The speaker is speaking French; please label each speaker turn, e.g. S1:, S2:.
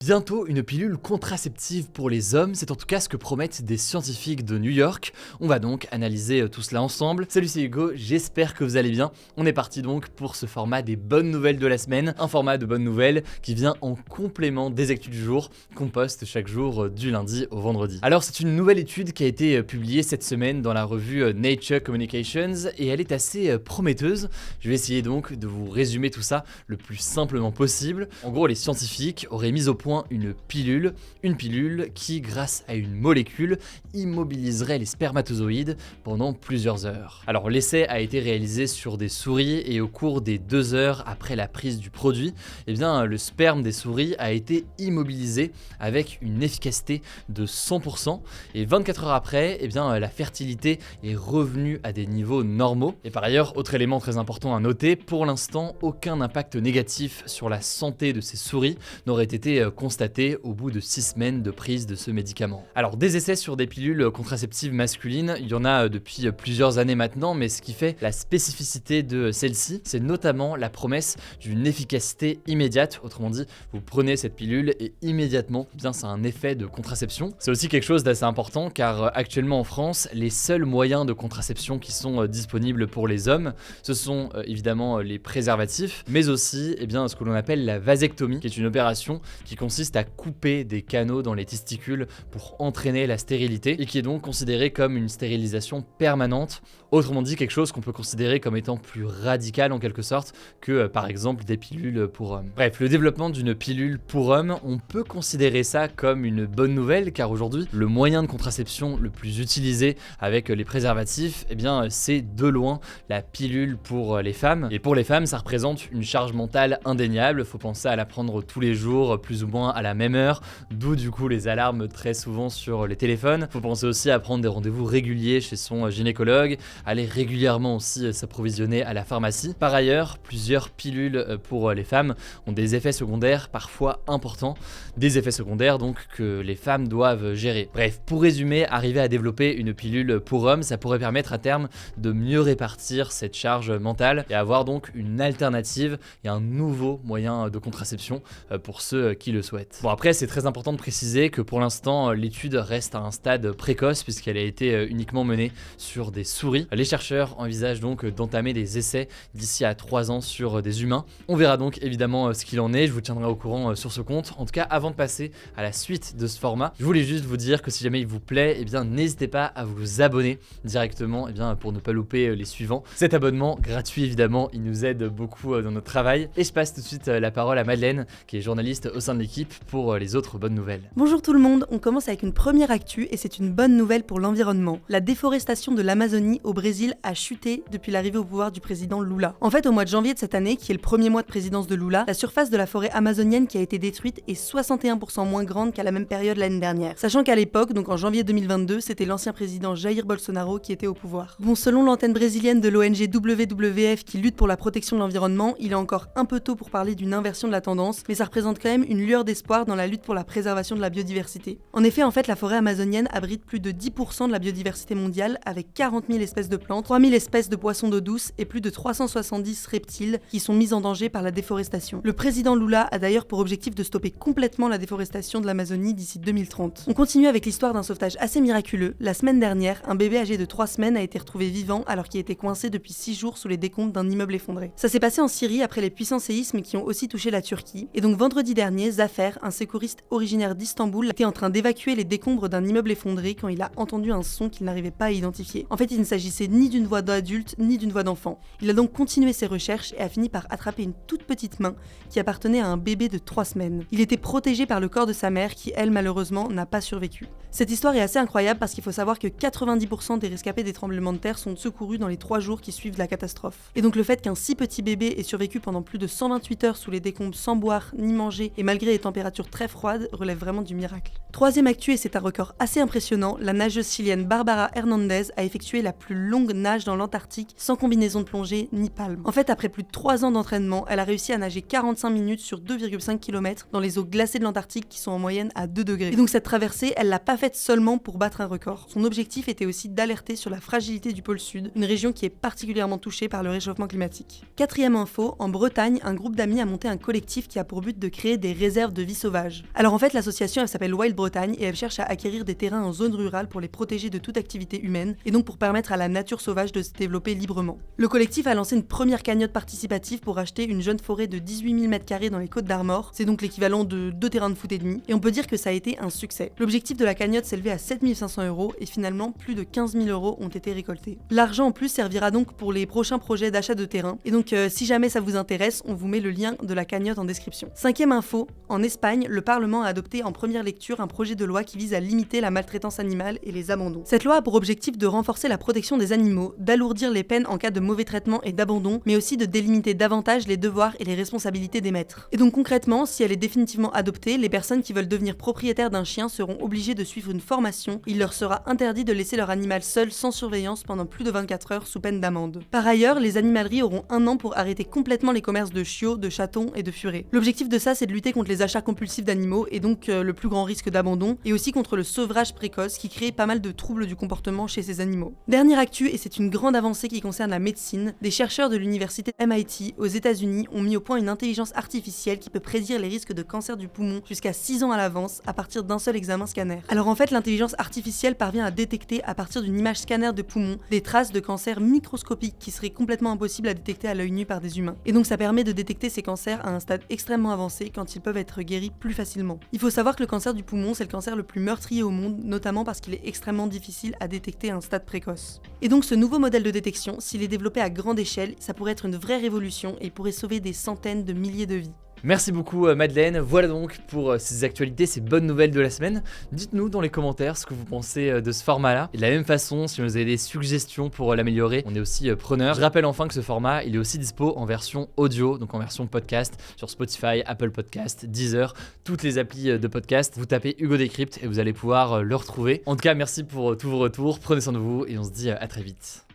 S1: Bientôt une pilule contraceptive pour les hommes, c'est en tout cas ce que promettent des scientifiques de New York. On va donc analyser tout cela ensemble. Salut, c'est Hugo, j'espère que vous allez bien. On est parti donc pour ce format des bonnes nouvelles de la semaine, un format de bonnes nouvelles qui vient en complément des actus du jour qu'on poste chaque jour du lundi au vendredi. Alors c'est une nouvelle étude qui a été publiée cette semaine dans la revue Nature Communications et elle est assez prometteuse. Je vais essayer donc de vous résumer tout ça le plus simplement possible. En gros, les scientifiques auraient mis au point une pilule qui, grâce à une molécule, immobiliserait les spermatozoïdes pendant plusieurs heures. Alors l'essai a été réalisé sur des souris et au cours des 2 heures après la prise du produit, le sperme des souris a été immobilisé avec une efficacité de 100% et 24 heures après, la fertilité est revenue à des niveaux normaux. Et par ailleurs, autre élément très important à noter, pour l'instant, aucun impact négatif sur la santé de ces souris n'aurait été constaté au bout de 6 semaines de prise de ce médicament. Alors des essais sur des pilules contraceptives masculines, il y en a depuis plusieurs années maintenant, mais ce qui fait la spécificité de celle-ci, c'est notamment la promesse d'une efficacité immédiate. Autrement dit, vous prenez cette pilule et immédiatement, ça a un effet de contraception. C'est aussi quelque chose d'assez important car actuellement en France, les seuls moyens de contraception qui sont disponibles pour les hommes, ce sont évidemment les préservatifs, mais aussi ce que l'on appelle la vasectomie, qui est une opération qui consiste à couper des canaux dans les testicules pour entraîner la stérilité et qui est donc considérée comme une stérilisation permanente. Autrement dit, quelque chose qu'on peut considérer comme étant plus radical en quelque sorte que par exemple des pilules pour hommes. Bref, le développement d'une pilule pour hommes, on peut considérer ça comme une bonne nouvelle car aujourd'hui, le moyen de contraception le plus utilisé avec les préservatifs, c'est de loin la pilule pour les femmes. Et pour les femmes, ça représente une charge mentale indéniable. Faut penser à la prendre tous les jours, plus ou moins à la même heure, d'où du coup les alarmes très souvent sur les téléphones. Faut penser aussi à prendre des rendez-vous réguliers chez son gynécologue, aller régulièrement aussi s'approvisionner à la pharmacie. Par ailleurs, plusieurs pilules pour les femmes ont des effets secondaires parfois importants, des effets secondaires donc que les femmes doivent gérer. Bref, pour résumer, arriver à développer une pilule pour hommes, ça pourrait permettre à terme de mieux répartir cette charge mentale et avoir donc une alternative et un nouveau moyen de contraception pour ceux qui le souhaitent. Bon, après, c'est très important de préciser que pour l'instant, l'étude reste à un stade précoce puisqu'elle a été uniquement menée sur des souris. Les chercheurs envisagent donc d'entamer des essais d'ici à 3 ans sur des humains. On verra donc évidemment ce qu'il en est, je vous tiendrai au courant sur ce compte. En tout cas, avant de passer à la suite de ce format, je voulais juste vous dire que si jamais il vous plaît, n'hésitez pas à vous abonner directement pour ne pas louper les suivants. Cet abonnement gratuit évidemment, il nous aide beaucoup dans notre travail. Et je passe tout de suite la parole à Madeleine, qui est journaliste au sein de l'équipe, pour les autres bonnes nouvelles.
S2: Bonjour tout le monde, on commence avec une première actu et c'est une bonne nouvelle pour l'environnement. La déforestation de l'Amazonie au Brésil a chuté depuis l'arrivée au pouvoir du président Lula. En fait, au mois de janvier de cette année, qui est le premier mois de présidence de Lula, la surface de la forêt amazonienne qui a été détruite est 61% moins grande qu'à la même période l'année dernière. Sachant qu'à l'époque, donc en janvier 2022, c'était l'ancien président Jair Bolsonaro qui était au pouvoir. Bon, selon l'antenne brésilienne de l'ONG WWF qui lutte pour la protection de l'environnement, il est encore un peu tôt pour parler d'une inversion de la tendance, mais ça représente quand même une lueur d'espoir dans la lutte pour la préservation de la biodiversité. En effet, la forêt amazonienne abrite plus de 10% de la biodiversité mondiale avec 40 000 espèces de plantes, 3 000 espèces de poissons d'eau douce et plus de 370 reptiles qui sont mis en danger par la déforestation. Le président Lula a d'ailleurs pour objectif de stopper complètement la déforestation de l'Amazonie d'ici 2030. On continue avec l'histoire d'un sauvetage assez miraculeux. La semaine dernière, un bébé âgé de 3 semaines a été retrouvé vivant alors qu'il était coincé depuis 6 jours sous les décombres d'un immeuble effondré. Ça s'est passé en Syrie après les puissants séismes qui ont aussi touché la Turquie. Et donc vendredi dernier, Zafer, un secouriste originaire d'Istanbul, était en train d'évacuer les décombres d'un immeuble effondré quand il a entendu un son qu'il n'arrivait pas à identifier. En fait, il ne s'agissait ni d'une voix d'adulte ni d'une voix d'enfant. Il a donc continué ses recherches et a fini par attraper une toute petite main qui appartenait à un bébé de 3 semaines. Il était protégé par le corps de sa mère qui, elle, malheureusement, n'a pas survécu. Cette histoire est assez incroyable parce qu'il faut savoir que 90% des rescapés des tremblements de terre sont secourus dans les 3 jours qui suivent la catastrophe. Et donc le fait qu'un si petit bébé ait survécu pendant plus de 128 heures sous les décombres sans boire ni manger et malgré les températures très froides relève vraiment du miracle. Troisième actu, et c'est un record assez impressionnant, la nageuse chilienne Bárbara Hernandez a effectué la plus longue nage dans l'Antarctique sans combinaison de plongée ni palme. En fait, après plus de 3 ans d'entraînement, elle a réussi à nager 45 minutes sur 2,5 km dans les eaux glacées de l'Antarctique qui sont en moyenne à 2 degrés. Et donc cette traversée, elle l'a pas faite seulement pour battre un record. Son objectif était aussi d'alerter sur la fragilité du pôle Sud, une région qui est particulièrement touchée par le réchauffement climatique. Quatrième info, en Bretagne, un groupe d'amis a monté un collectif qui a pour but de créer des réserves réserve de vie sauvage. Alors en fait, l'association elle s'appelle Wild Bretagne et elle cherche à acquérir des terrains en zone rurale pour les protéger de toute activité humaine et donc pour permettre à la nature sauvage de se développer librement. Le collectif a lancé une première cagnotte participative pour acheter une jeune forêt de 18 000 m² dans les Côtes d'Armor, c'est donc l'équivalent de 2 terrains de foot et demi, et on peut dire que ça a été un succès. L'objectif de la cagnotte s'élevait à 7 500 € et finalement plus de 15 000 € ont été récoltés. L'argent en plus servira donc pour les prochains projets d'achat de terrain, et donc si jamais ça vous intéresse, on vous met le lien de la cagnotte en description. Cinquième info, en Espagne, le Parlement a adopté en première lecture un projet de loi qui vise à limiter la maltraitance animale et les abandons. Cette loi a pour objectif de renforcer la protection des animaux, d'alourdir les peines en cas de mauvais traitement et d'abandon, mais aussi de délimiter davantage les devoirs et les responsabilités des maîtres. Et donc concrètement, si elle est définitivement adoptée, les personnes qui veulent devenir propriétaires d'un chien seront obligées de suivre une formation. Il leur sera interdit de laisser leur animal seul sans surveillance pendant plus de 24 heures sous peine d'amende. Par ailleurs, les animaleries auront 1 an pour arrêter complètement les commerces de chiots, de chatons et de furets. L'objectif de ça, c'est de lutter contre les achats compulsifs d'animaux et donc le plus grand risque d'abandon, et aussi contre le sevrage précoce qui crée pas mal de troubles du comportement chez ces animaux. Dernière actu, et c'est une grande avancée qui concerne la médecine, des chercheurs de l'université MIT aux États-Unis ont mis au point une intelligence artificielle qui peut prédire les risques de cancer du poumon jusqu'à 6 ans à l'avance à partir d'un seul examen scanner. Alors en fait, l'intelligence artificielle parvient à détecter à partir d'une image scanner de poumon des traces de cancer microscopiques qui seraient complètement impossibles à détecter à l'œil nu par des humains. Et donc ça permet de détecter ces cancers à un stade extrêmement avancé quand ils peuvent être guéris plus facilement. Il faut savoir que le cancer du poumon, c'est le cancer le plus meurtrier au monde, notamment parce qu'il est extrêmement difficile à détecter à un stade précoce. Et donc ce nouveau modèle de détection, s'il est développé à grande échelle, ça pourrait être une vraie révolution et pourrait sauver des centaines de milliers de vies.
S1: Merci beaucoup Madeleine, voilà donc pour ces actualités, ces bonnes nouvelles de la semaine. Dites-nous dans les commentaires ce que vous pensez de ce format-là. Et de la même façon, si vous avez des suggestions pour l'améliorer, on est aussi preneur. Je rappelle enfin que ce format, il est aussi dispo en version audio, donc en version podcast, sur Spotify, Apple Podcast, Deezer, toutes les applis de podcast. Vous tapez Hugo Décrypte et vous allez pouvoir le retrouver. En tout cas, merci pour tous vos retours, prenez soin de vous et on se dit à très vite.